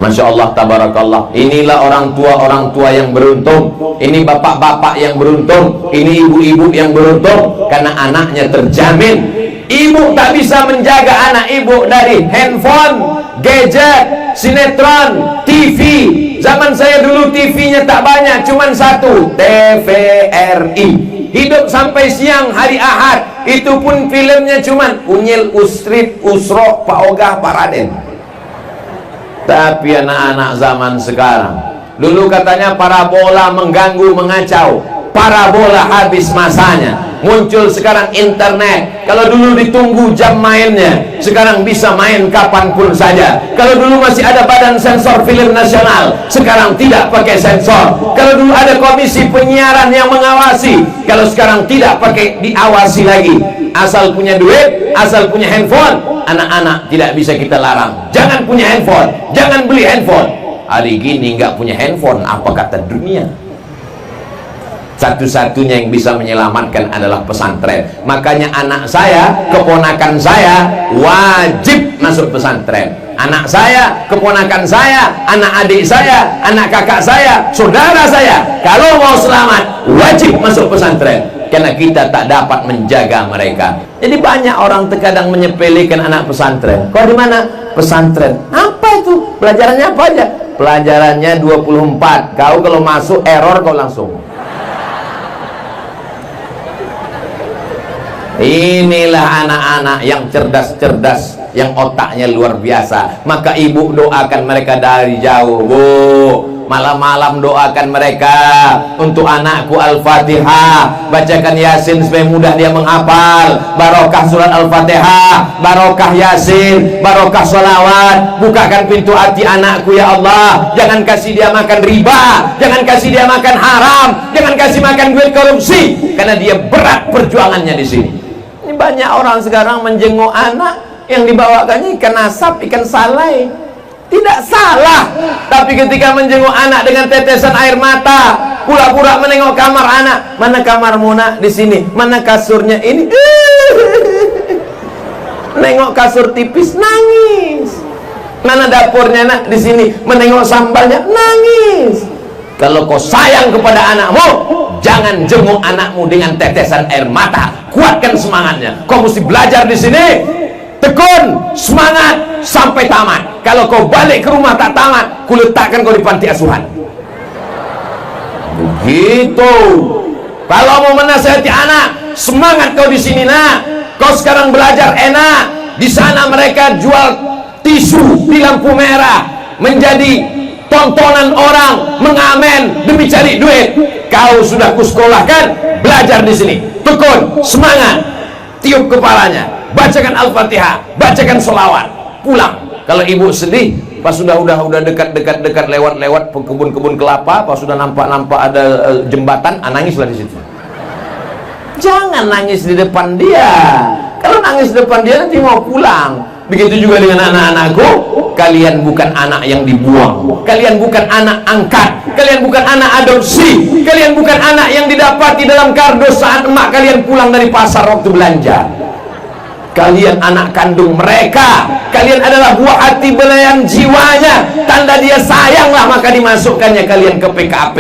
Masya Allah, tabarakallah. Inilah orang tua yang beruntung. Ini bapak-bapak yang beruntung. Ini ibu-ibu yang beruntung, karena anaknya terjamin. Ibu tak bisa menjaga anak ibu dari handphone, gadget, sinetron, TV. Zaman saya dulu TV-nya tak banyak, cuman satu, TVRI. Hidup sampai siang hari Ahad, itu pun filmnya cuman Unyil, Usrip, Usro, Pak Ogah, Pak Raden. Tapi anak-anak zaman sekarang, dulu katanya parabola mengganggu, mengacau. Parabola habis masanya. Muncul sekarang internet. Kalau dulu ditunggu jam mainnya, sekarang bisa main kapanpun saja. Kalau dulu masih ada badan sensor film nasional, sekarang tidak pakai sensor. Kalau dulu ada komisi penyiaran yang mengawasi, kalau sekarang tidak pakai diawasi lagi. Asal punya duit, asal punya handphone, anak-anak tidak bisa kita larang. Jangan punya handphone, jangan beli handphone. Hari gini nggak punya handphone, apa kata dunia? Satu-satunya yang bisa menyelamatkan adalah pesantren. Makanya anak saya, keponakan saya wajib masuk pesantren. Anak saya, keponakan saya, anak adik saya, anak kakak saya, saudara saya, kalau mau selamat wajib masuk pesantren, karena kita tak dapat menjaga mereka. Jadi banyak orang terkadang menyepelekan anak pesantren. Kau di mana? Pesantren. Apa itu? Pelajarannya apa aja? Pelajarannya 24. Kau kalau masuk error kau langsung. Inilah anak-anak yang cerdas-cerdas, yang otaknya luar biasa. Maka ibu doakan mereka dari jauh, Bu. Malam-malam doakan mereka. Untuk anakku Al-Fatihah, bacakan Yasin supaya mudah dia menghafal. Barokah surat Al-Fatihah, barokah Yasin, barokah sholawat. Bukakan pintu hati anakku ya Allah. Jangan kasih dia makan riba, jangan kasih dia makan haram, jangan kasih makan duit korupsi, karena dia berat perjuangannya di sini. Ini banyak orang sekarang menjenguk anak yang dibawakannya ikan asap, ikan salai. Tidak salah, tapi ketika menjenguk anak dengan tetesan air mata, pura-pura menengok kamar anak, mana kamarmu nak? Di sini. Mana kasurnya? Ini. Nengok kasur tipis, nangis. Mana dapurnya nak? Di sini. Menengok sambalnya, nangis. Kalau kau sayang kepada anakmu, jangan jenguk anakmu dengan tetesan air mata. Kuatkan semangatnya. Kau mesti belajar di sini. Tekun, semangat sampai tamat. Kalau kau balik ke rumah tak tamat, kuletakkan kau di panti asuhan. Begitu. Kalau mau menasihati anak, semangat kau di sini nak. Kau sekarang belajar enak. Di sana mereka jual tisu di lampu merah, menjadi tontonan orang mengamen demi cari duit. Kau sudah kusekolahkan, belajar di sini. Tekun, semangat, tiup kepalanya, bacakan Al-Fatihah, bacakan sholawat, pulang. Kalau ibu sedih, pas sudah dekat lewat kebun-kebun kelapa, pas sudah nampak ada jembatan, nangislah di situ. Jangan nangis di depan dia. Kalau nangis di depan dia nanti mau pulang. Begitu juga dengan anak-anakku. Kalian bukan anak yang dibuang, kalian bukan anak angkat, kalian bukan anak adopsi, kalian bukan anak yang didapati dalam kardus saat emak kalian pulang dari pasar waktu belanja. Kalian anak kandung mereka. Kalian adalah buah hati belayan jiwanya. Tanda dia sayanglah maka dimasukkannya kalian ke PKP.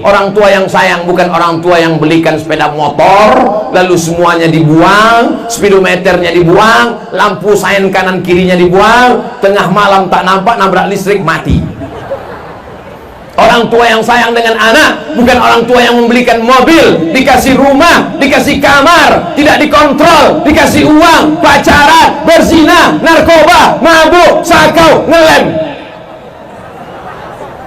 Orang tua yang sayang bukan orang tua yang belikan sepeda motor lalu semuanya dibuang, speedometernya dibuang, lampu sein kanan kirinya dibuang, tengah malam tak nampak, nabrak listrik, mati. Orang tua yang sayang dengan anak bukan orang tua yang membelikan mobil, dikasih rumah, dikasih kamar, tidak dikontrol, dikasih uang, pacaran, berzina, narkoba, mabuk, sakau, ngelem.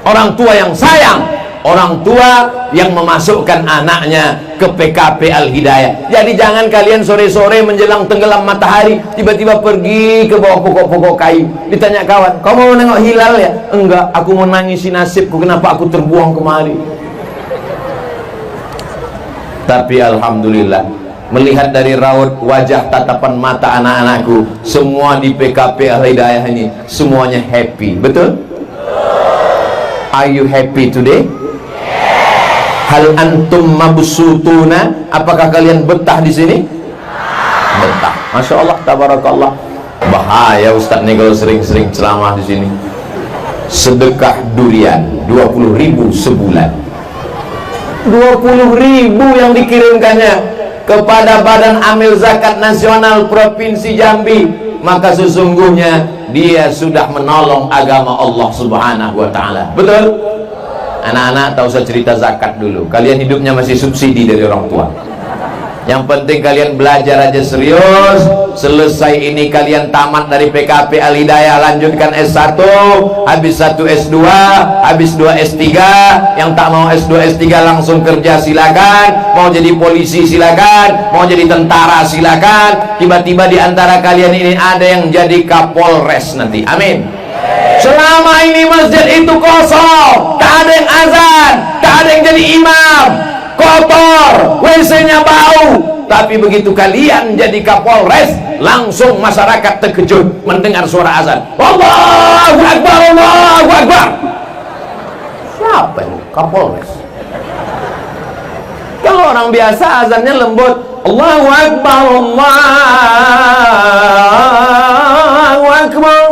Orang tua yang sayang, orang tua yang memasukkan anaknya ke PKP Al-Hidayah. Jadi jangan kalian sore-sore menjelang tenggelam matahari tiba-tiba pergi ke bawah pokok-pokok kayu. Ditanya kawan, kau mau nengok hilal ya? Enggak, aku mau nangisi nasibku, kenapa aku terbuang kemari. Tapi alhamdulillah, melihat dari raut wajah tatapan mata anak-anakku, semua di PKP Al-Hidayah ini semuanya happy. Betul? Are you happy today? Hal antum mabsutuna? Apakah kalian betah di sini? Betah. Masya Allah, tabarakallah. Bahaya Ustaz nih kalau sering-sering ceramah di sini. sedekah durian 20.000 sebulan. 20.000 yang dikirimkannya kepada Badan Amil Zakat Nasional Provinsi Jambi. Maka sesungguhnya dia sudah menolong agama Allah Subhanahu wa ta'ala. Betul? Anak-anak tak usah cerita zakat dulu, kalian hidupnya masih subsidi dari orang tua. Yang penting kalian belajar aja serius. Selesai ini kalian tamat dari PKP Al-Hidayah, lanjutkan S1, habis 1 S2, habis 2 S3. Yang tak mau S2 S3 langsung kerja silakan. Mau jadi polisi silakan, mau jadi tentara silakan. Tiba-tiba di antara kalian ini ada yang jadi Kapolres nanti. Amin. Selama ini masjid itu kosong, tak ada yang azan, tak ada yang jadi imam, kotor, WC-nya bau. Tapi begitu kalian jadi Kapolres, langsung masyarakat terkejut mendengar suara azan. Allahu Akbar, Allahu Akbar. Siapa itu Kapolres? Kalau orang biasa azannya lembut, Allahu Akbar, Allahu Akbar.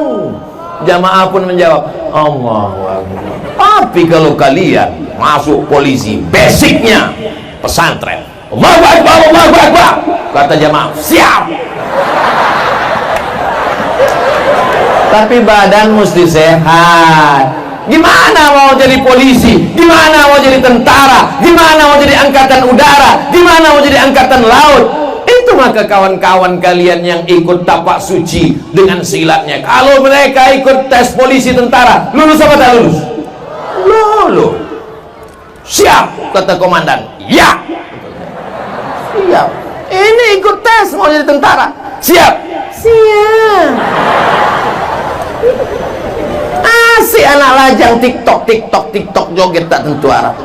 Jamaah pun menjawab Allahu Akbar. Tapi kalau kalian masuk polisi, basicnya pesantren, Allahu Akbar, Allahu Akbar, kata jamaah siap. Tapi badan mesti sehat. Gimana mau jadi polisi? Gimana mau jadi tentara? Gimana mau jadi angkatan udara? Gimana mau jadi angkatan laut? Itu maka kawan-kawan kalian yang ikut tapak suci dengan silatnya, kalau mereka ikut tes polisi tentara, lulus apa tak lulus? Lulus. Siap, kata komandan. Ya. Siap. Ini ikut tes mau jadi tentara. Siap. Siap. Asik anak lajang TikTok joget tak tentu arah.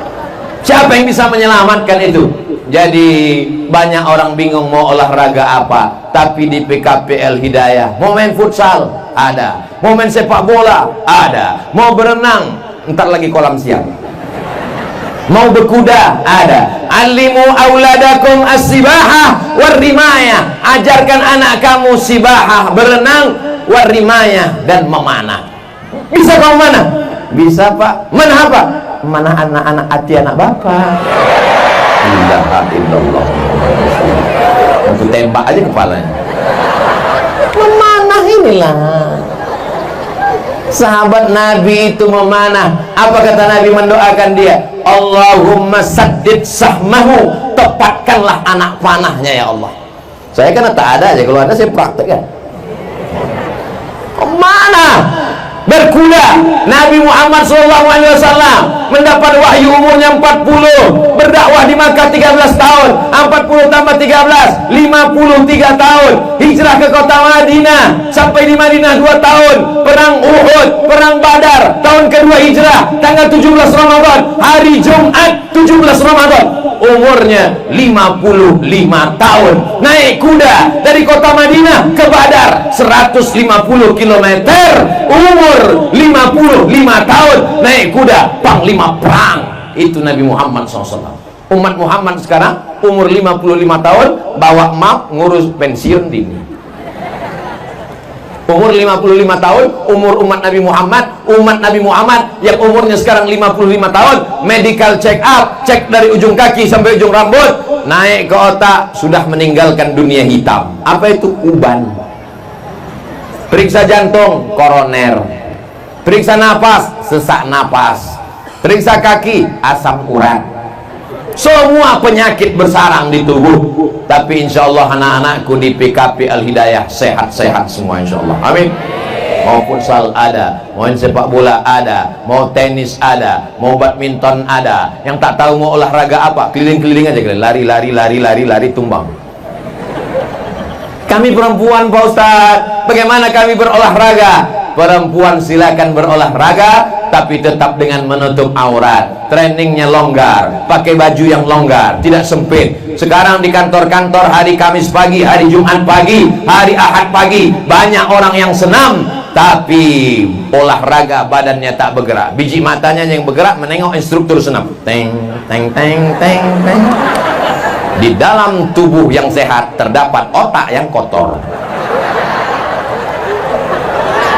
Siapa yang bisa menyelamatkan itu? Jadi banyak orang bingung mau olahraga apa. Tapi di PKP Al-Hidayah, mau main futsal ada, mau main sepak bola ada, mau berenang, ntar lagi kolam siang, mau berkuda ada. Alimu auladakum as-sibahah war-rimayah, ajarkan anak kamu sibahah, berenang, war-rimayah, dan memanah. Bisa kamu mana? Bisa pak. Mana apa? Mana anak-anak hati anak bapak. Ilaha illallah. Aku tembak aja kepalanya. Memanah inilah. Sahabat Nabi itu memanah. Apa kata Nabi mendoakan dia? Allahumma saddid sahmahu, tepatkanlah anak panahnya ya Allah. Saya kan tak ada aja, kalau ada saya praktekkan. Mana? Berkuda. Nabi Muhammad SAW mendapat wahyu umurnya 40, berdakwah di Makkah 13 tahun, 40 tambah 13 53 tahun, hijrah ke kota Madinah, sampai di Madinah 2 tahun, perang Uhud, perang Badar, tahun kedua hijrah, tanggal 17 Ramadan, hari Jumat 17 Ramadan, umurnya 55 tahun, naik kuda dari kota Madinah ke Badar 150 km, umur 55 tahun, naik kuda, panglima perang. Itu Nabi Muhammad SAW. Umat Muhammad sekarang umur 55 tahun, bawa map, ngurus pensiun dini. Umur 55 tahun, umur umat Nabi Muhammad yang umurnya sekarang 55 tahun, medical check up, cek dari ujung kaki sampai ujung rambut, naik ke otak, sudah meninggalkan dunia hitam. Apa itu? Uban. Periksa jantung, koroner. Periksa napas, sesak napas. Periksa kaki, asam urat. Semua penyakit bersarang di tubuh. Tapi insya Allah anak-anakku di PKP Al-Hidayah sehat-sehat semua insya Allah. Amin. Mau futsal ada, mau sepak bola ada, mau tenis ada, mau badminton ada. Yang tak tahu mau olahraga apa, keliling-keliling aja, lari tumbang. Kami perempuan Pak Ustaz, bagaimana kami berolahraga? Perempuan silakan berolahraga, tapi tetap dengan menutup aurat. Trainingnya longgar, pakai baju yang longgar, tidak sempit. Sekarang di kantor-kantor hari Kamis pagi, hari Jumat pagi, hari Ahad pagi, banyak orang yang senam, tapi olahraga badannya tak bergerak. Biji matanya yang bergerak menengok instruktur senam. Teng, teng, teng, teng, teng. Di dalam tubuh yang sehat terdapat otak yang kotor.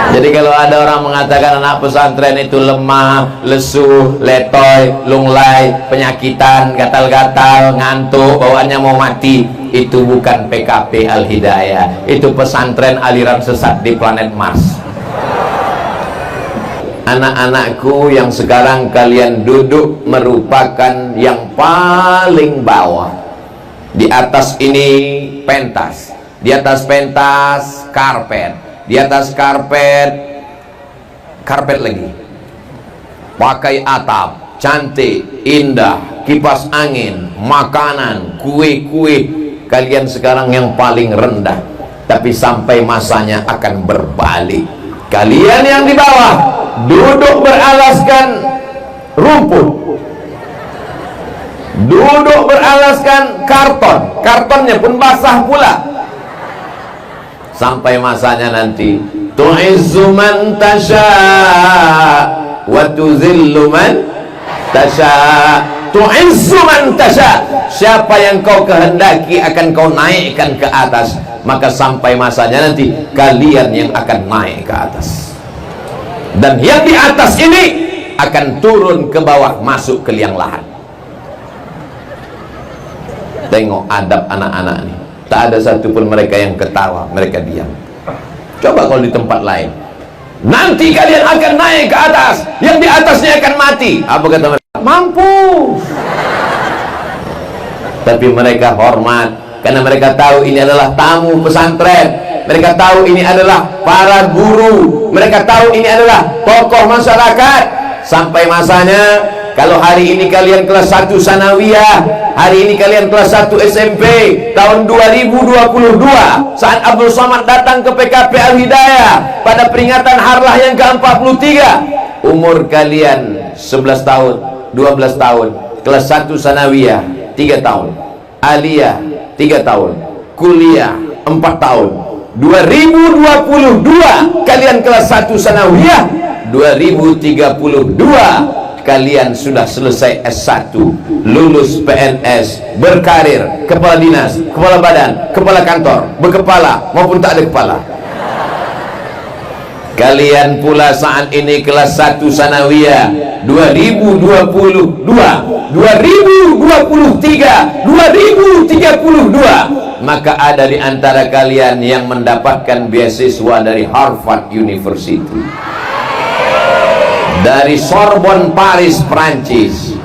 Jadi kalau ada orang mengatakan anak pesantren itu lemah, lesu, letoy, lunglai, penyakitan, gatal-gatal, ngantuk, bawaannya mau mati, itu bukan PKP Al-Hidayah, itu pesantren aliran sesat di planet Mars. Anak-anakku yang sekarang kalian duduk merupakan yang paling bawah. Di atas ini pentas, di atas pentas karpet, di atas karpet karpet lagi, pakai atap cantik, indah, kipas angin, makanan, kue-kue. Kalian sekarang yang paling rendah, tapi sampai masanya akan berbalik. Kalian yang di bawah duduk beralaskan rumput, duduk beralaskan karton, kartonnya pun basah pula. Sampai masanya nanti tu'izzu man tasha wa tuzillu man tasha. Tu'izzu man tasha, siapa yang kau kehendaki akan kau naikkan ke atas. Maka sampai masanya nanti kalian yang akan naik ke atas, dan yang di atas ini akan turun ke bawah, masuk ke liang lahat. Tengok adab anak-anak nih, tak ada satupun mereka yang ketawa, mereka diam. Coba kalau di tempat lain, nanti kalian akan naik ke atas, yang di atasnya akan mati. Apa kata mereka? Mampu. Tapi mereka hormat, karena mereka tahu ini adalah tamu pesantren, mereka tahu ini adalah para guru, mereka tahu ini adalah tokoh masyarakat. Sampai masanya, kalau hari ini kalian kelas 1 sanawiyah, hari ini kalian kelas 1 SMP, tahun 2022, saat Abdul Somad datang ke PKP Al-Hidayah pada peringatan Harlah yang ke-43, umur kalian 11 tahun, 12 tahun, kelas 1 sanawiyah 3 tahun, aliyah 3 tahun, kuliah 4 tahun. 2022 kalian kelas 1 sanawiyah, 2032 kalian sudah selesai S1, lulus PNS, berkarir, kepala dinas, kepala badan, kepala kantor, berkepala maupun tak ada kepala. Kalian pula saat ini kelas 1 sanawiyah 2022, 2023, 2032, maka ada di antara kalian yang mendapatkan beasiswa dari Harvard University, dari Sorbonne Paris Prancis,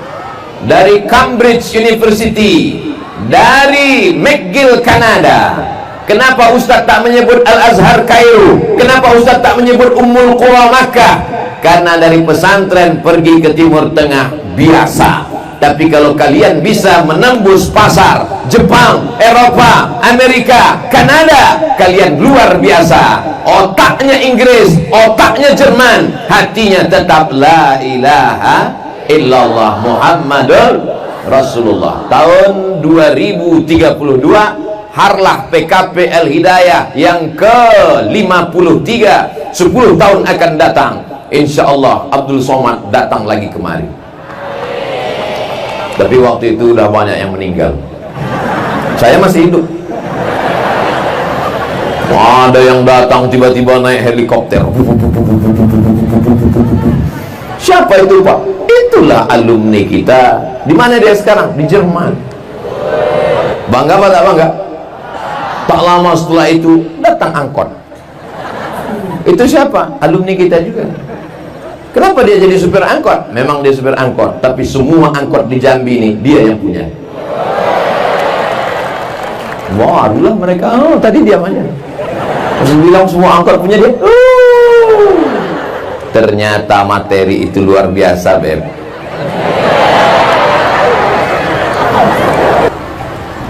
dari Cambridge University, dari McGill Kanada. Kenapa Ustaz tak menyebut Al-Azhar Kairo? Kenapa Ustaz tak menyebut Ummul Qura Makkah? Karena dari pesantren pergi ke Timur Tengah biasa. Tapi kalau kalian bisa menembus pasar Jepang, Eropa, Amerika, Kanada, kalian luar biasa. Otaknya Inggris, otaknya Jerman, hatinya tetap la ilaha illallah Muhammadur Rasulullah. Tahun 2032 Harlah PKP Al-Hidayah yang ke-53, 10 tahun akan datang. Insya Allah Abdul Somad datang lagi kemari. Tapi waktu itu udah banyak yang meninggal. Saya masih hidup. Ada yang datang tiba-tiba naik helikopter. Siapa itu, Pak? Itulah alumni kita. Di mana dia sekarang? Di Jerman. Bangga apa tak bangga? Tak lama setelah itu datang angkot. Itu siapa? Alumni kita juga. Kenapa dia jadi supir angkot? Memang dia supir angkot, tapi semua angkot di Jambi ini dia yang punya. Wah, itulah mereka. Oh, tadi diam aja. Terus bilang semua angkot punya dia. Ternyata materi itu luar biasa, Beb.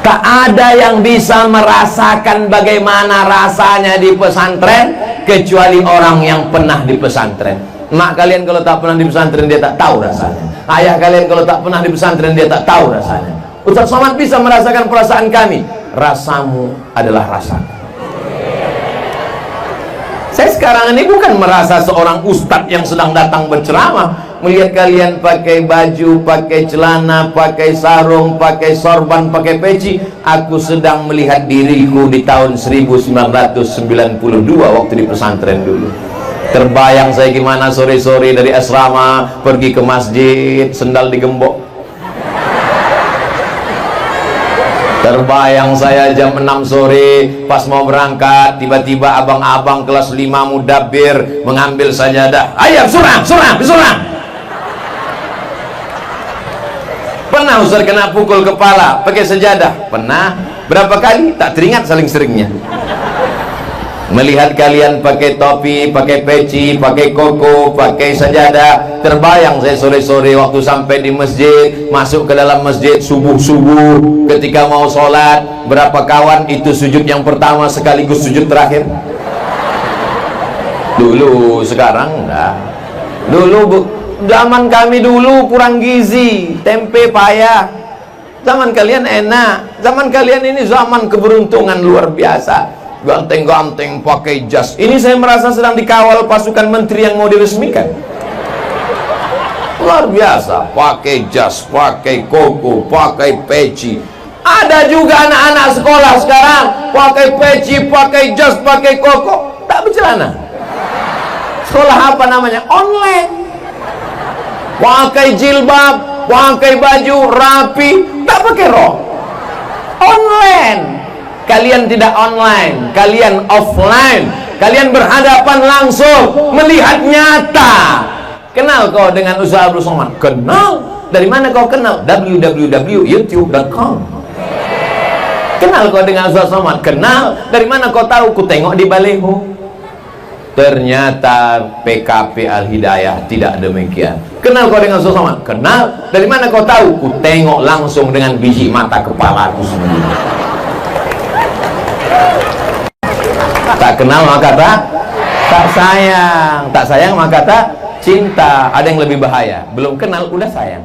Tak ada yang bisa merasakan bagaimana rasanya di pesantren kecuali orang yang pernah di pesantren. Mak kalian kalau tak pernah di pesantren dia tak tahu rasanya. Ayah kalian kalau tak pernah di pesantren dia tak tahu rasanya. Ustaz Somad bisa merasakan perasaan kami. Rasamu adalah rasaku. Saya sekarang ini bukan merasa seorang ustadz yang sedang datang berceramah, melihat kalian pakai baju, pakai celana, pakai sarung, pakai sorban, pakai peci. Aku sedang melihat diriku di tahun 1992 waktu di pesantren dulu. Terbayang saya gimana sore-sore dari asrama pergi ke masjid, sendal digembok. Terbayang saya jam 6 sore pas mau berangkat, tiba-tiba abang-abang kelas 5 mudabbir mengambil sajadah. Ayo surah. Pernah Ustaz kena pukul kepala pakai sejadah? Pernah. Berapa kali? Tak teringat saling seringnya. Melihat kalian pakai topi, pakai peci, pakai koko, pakai sajadah, terbayang saya sore-sore waktu sampai di masjid, masuk ke dalam masjid subuh-subuh, ketika mau sholat, berapa kawan itu sujud yang pertama sekaligus sujud terakhir? Dulu, sekarang enggak. Dulu zaman kami dulu kurang gizi, tempe payah. Zaman kalian enak. Zaman kalian ini zaman keberuntungan luar biasa. Ganteng-ganteng pakai jas. Ini saya merasa sedang dikawal pasukan menteri yang mau diresmikan. Luar biasa, pakai jas, pakai koko, pakai peci. Ada juga anak-anak sekolah sekarang pakai peci, pakai jas, pakai koko, tak bercelana. Sekolah apa namanya? Online. Pakai jilbab, pakai baju rapi, tak pakai rok. Online. Kalian tidak online, kalian offline. Kalian berhadapan langsung, melihat nyata. Kenal kau dengan usaha Abdul Somad? Kenal. Dari mana kau kenal? www.youtube.com. Kenal kau dengan usaha Somad? Kenal. Dari mana kau tahu? Ku tengok di baleho. Ternyata PKP Al-Hidayah tidak demikian. Kenal kau dengan usaha Somad? Kenal. Dari mana kau tahu? Ku tengok langsung dengan biji mata kepalaku sendiri. Tak kenal maka tak sayang, tak sayang maka tak cinta. Ada yang lebih bahaya, belum kenal udah sayang.